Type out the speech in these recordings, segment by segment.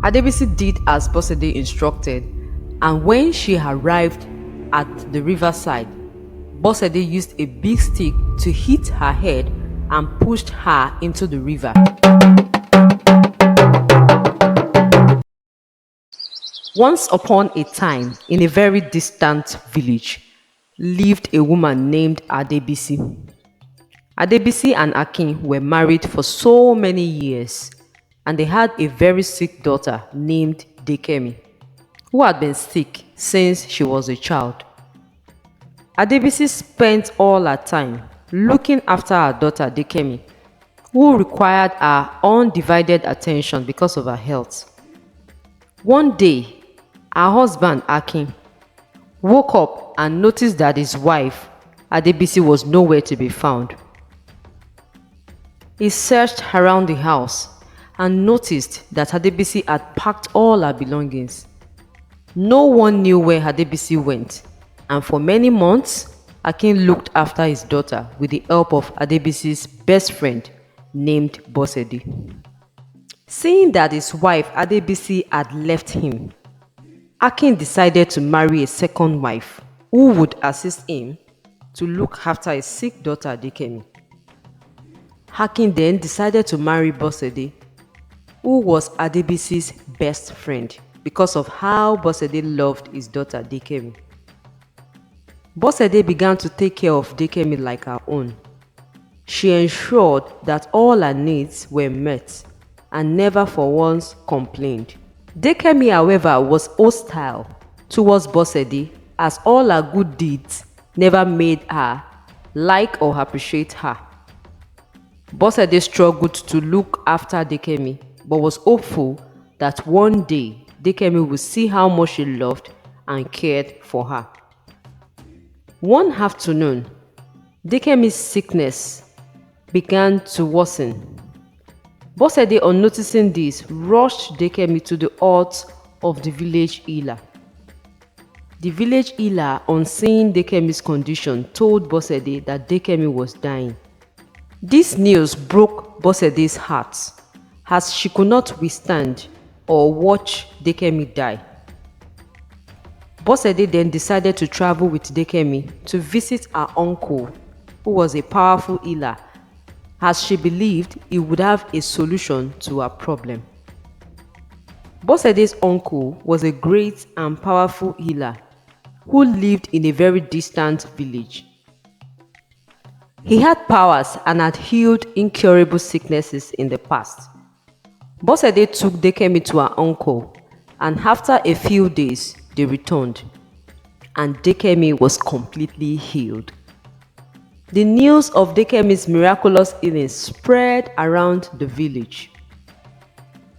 Adebisi did as Bosede instructed, and when she arrived at the riverside, Bosede used a big stick to hit her head and pushed her into the river. Once upon a time, in a very distant village, lived a woman named Adebisi. Adebisi and Akin were married for so many years, and they had a very sick daughter named Dekemi, who had been sick since she was a child. Adebisi spent all her time looking after her daughter Dekemi, who required her undivided attention because of her health. One day, her husband Akin woke up and noticed that his wife Adebisi was nowhere to be found. He searched around the house and noticed that Adebisi had packed all her belongings. No one knew where Adebisi went, and for many months, Akin looked after his daughter with the help of Adebisi's best friend named Bosedi. Seeing that his wife Adebisi had left him, Akin decided to marry a second wife who would assist him to look after his sick daughter Dekemi. Akin then decided to marry Bosede, who was Adebisi's best friend because of how Bosede loved his daughter Dekemi. Bosede began to take care of Dekemi like her own. She ensured that all her needs were met and never for once complained. Dekemi, however, was hostile towards Bosede, as all her good deeds never made her like or appreciate her. Bosede struggled to look after Dekemi, but was hopeful that one day Dekemi would see how much she loved and cared for her. One afternoon, Dekemi's sickness began to worsen. Bosede, on noticing this, rushed Dekemi to the hut of the village healer. The village healer, on seeing Dekemi's condition, told Bosede that Dekemi was dying. This news broke Bosede's heart, as she could not withstand or watch Dekemi die. Bosede then decided to travel with Dekemi to visit her uncle, who was a powerful healer, as she believed he would have a solution to her problem. Bosede's uncle was a great and powerful healer who lived in a very distant village. He had powers and had healed incurable sicknesses in the past. Bosede took Dekemi to her uncle, and after a few days, they returned, and Dekemi was completely healed. The news of Dekemi's miraculous healing spread around the village.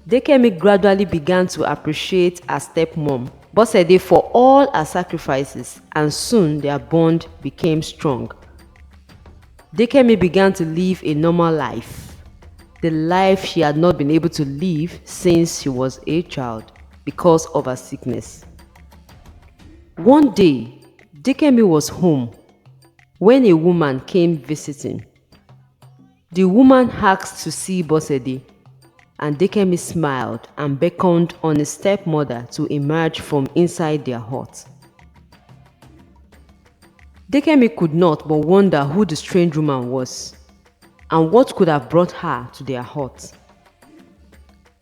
Dekemi gradually began to appreciate her stepmom, Bosede, for all her sacrifices, and soon their bond became strong. Dekemi began to live a normal life, the life she had not been able to live since she was a child because of her sickness. One day, Dekemi was home when a woman came visiting. The woman asked to see Bosede, and Dekemi smiled and beckoned on his stepmother to emerge from inside their hut. Dekemi could not but wonder who the strange woman was and what could have brought her to their hut.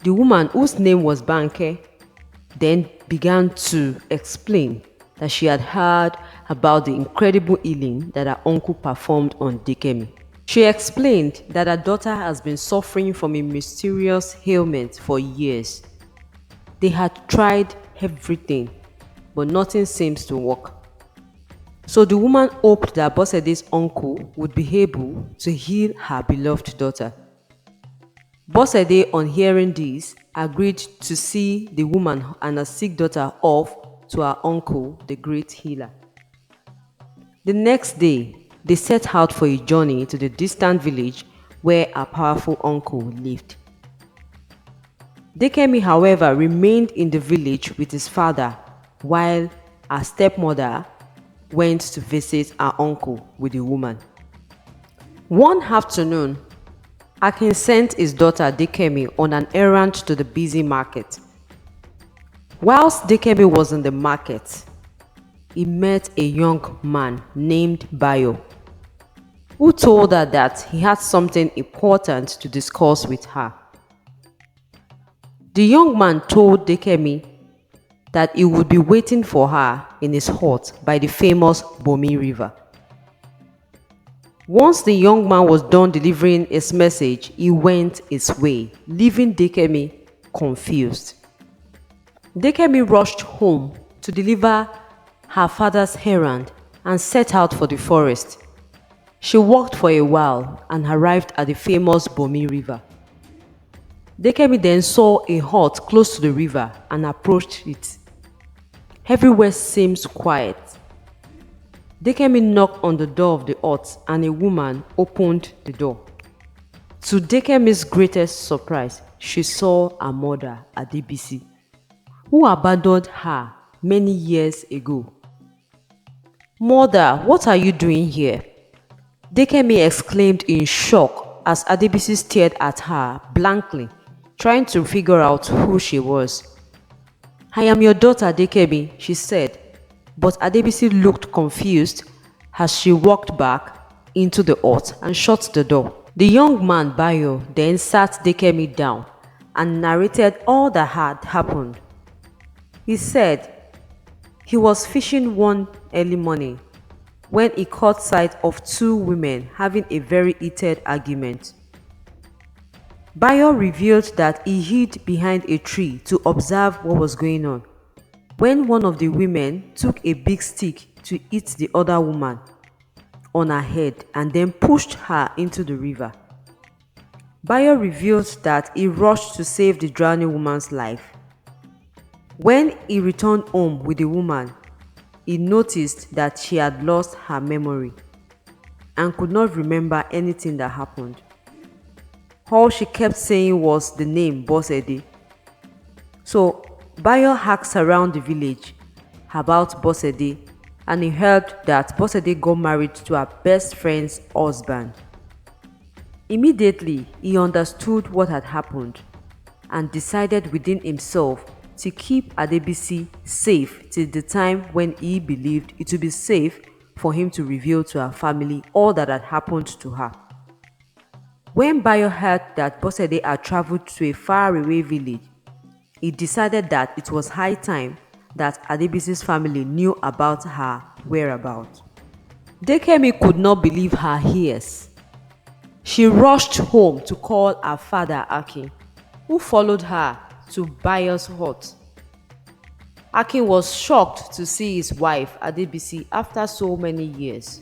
The woman, whose name was Banke, then began to explain that she had heard about the incredible healing that her uncle performed on Dekemi. She explained that her daughter has been suffering from a mysterious ailment for years. They had tried everything, but nothing seems to work. So the woman hoped that Bosede's uncle would be able to heal her beloved daughter. Bosede, on hearing this, agreed to see the woman and her sick daughter off to her uncle, the great healer. The next day, they set out for a journey to the distant village where her powerful uncle lived. Dekemi, however, remained in the village with his father, while her stepmother went to visit her uncle with the woman. One afternoon, Akin sent his daughter Dekemi on an errand to the busy market. Whilst Dekemi was in the market, he met a young man named Bayo, who told her that he had something important to discuss with her. The young man told Dekemi that he would be waiting for her in his hut by the famous Bomi River. Once the young man was done delivering his message, he went his way, leaving Dekemi confused. Dekemi rushed home to deliver her father's errand and set out for the forest. She walked for a while and arrived at the famous Bomi River. Dekemi then saw a hut close to the river and approached it. Everywhere seemed quiet. Dekemi knocked on the door of the hut and a woman opened the door. To Dekemi's greatest surprise, she saw her mother, Adisi, who abandoned her many years ago. "Mother, what are you doing here?" Dekemi exclaimed in shock as Adebisi stared at her blankly, trying to figure out who she was. "I am your daughter, Dekemi," she said, but Adebisi looked confused as she walked back into the hut and shut the door. The young man, Bayo, then sat Dekemi down and narrated all that had happened. He said he was fishing one early morning when he caught sight of two women having a very heated argument. Bayo revealed that he hid behind a tree to observe what was going on, when one of the women took a big stick to hit the other woman on her head and then pushed her into the river. Bayo revealed that he rushed to save the drowning woman's life. When he returned home with the woman, he noticed that she had lost her memory and could not remember anything that happened. All she kept saying was the name Bosede. So Bayo asked around the village about Bosede, and he heard that Bosede got married to her best friend's husband. Immediately, he understood what had happened and decided within himself to keep Adebisi safe till the time when he believed it would be safe for him to reveal to her family all that had happened to her. When Bayo heard that Bosede had traveled to a faraway village, he decided that it was high time that Adebisi's family knew about her whereabouts. Dekemi could not believe her ears. She rushed home to call her father Akin, who followed her to Bayo's hut. Akin was shocked to see his wife Adebisi after so many years.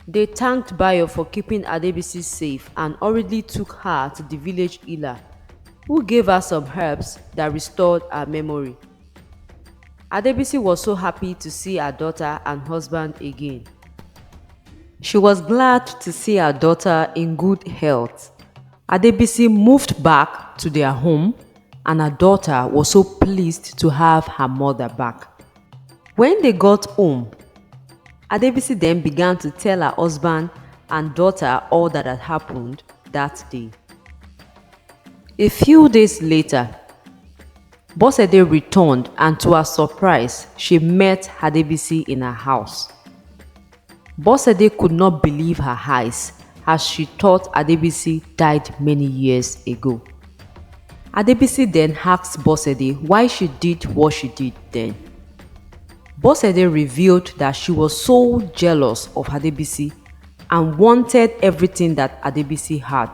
They thanked Bayo for keeping Adebisi safe and hurriedly took her to the village healer, who gave her some herbs that restored her memory. Adebisi was so happy to see her daughter and husband again. She was glad to see her daughter in good health. Adebisi moved back to their home, and her daughter was so pleased to have her mother back. When they got home, Adebisi then began to tell her husband and daughter all that had happened that day. A few days later, Bosede returned, and to her surprise, she met Adebisi in her house. Bosede could not believe her eyes as she thought Adebisi died many years ago. Adebisi then asked Bosede why she did what she did then. Bosede revealed that she was so jealous of Adebisi and wanted everything that Adebisi had.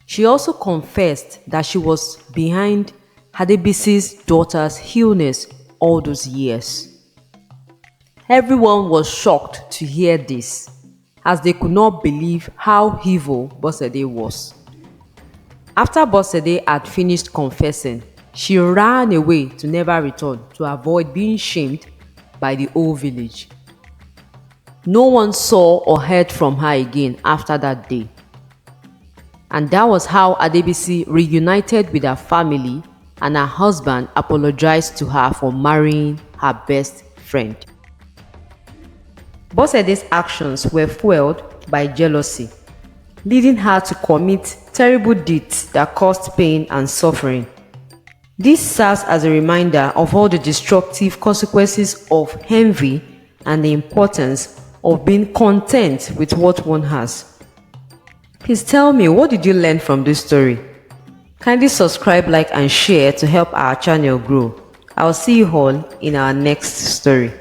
She also confessed that she was behind Adebisi's daughter's illness all those years. Everyone was shocked to hear this, as they could not believe how evil Bosede was. After Bosede had finished confessing, she ran away to never return to avoid being shamed by the whole village. No one saw or heard from her again after that day. And that was how Adebisi reunited with her family, and her husband apologized to her for marrying her best friend. Bosede's actions were fueled by jealousy, leading her to commit terrible deeds that caused pain and suffering. This serves as a reminder of all the destructive consequences of envy and the importance of being content with what one has. Please tell me, what did you learn from this story? Kindly subscribe, like, and share to help our channel grow. I'll see you all in our next story.